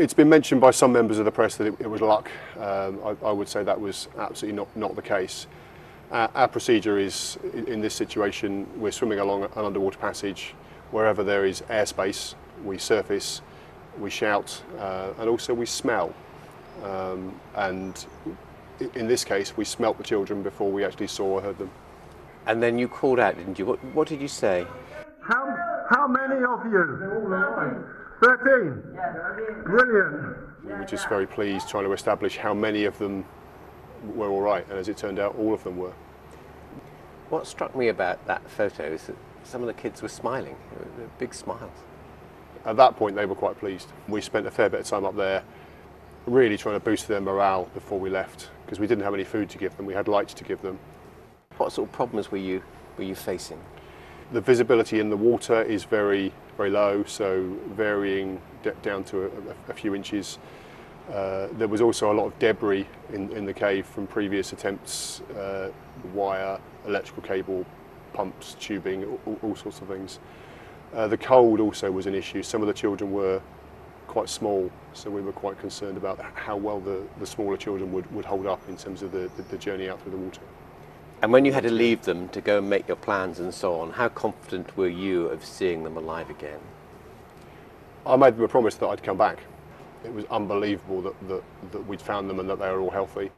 It's been mentioned by some members of the press that it was luck. I would say that was absolutely not the case. Our procedure is, in this situation, we're swimming along an underwater passage. Wherever there is airspace, we surface, we shout, and also we smell. And in this case, we smelt the children before we actually saw or heard them. And then you called out, didn't you? What did you say? How many of you? 13? Brilliant. We were just very pleased trying to establish how many of them were all right, and as it turned out, all of them were. What struck me about that photo is that some of the kids were smiling, they were big smiles. At that point, they were quite pleased. We spent a fair bit of time up there really trying to boost their morale before we left, because we didn't have any food to give them, we had lights to give them. What sort of problems were you facing? The visibility in the water is very low, so varying down to a few inches. There was also a lot of debris in the cave from previous attempts, wire, electrical cable, pumps, tubing, all sorts of things. The cold also was an issue. Some of the children were quite small, so we were quite concerned about how well the smaller children would hold up in terms of the journey out through the water. And when you had to leave them to go and make your plans and so on, how confident were you of seeing them alive again? I made them a promise that I'd come back. It was unbelievable that we'd found them and that they were all healthy.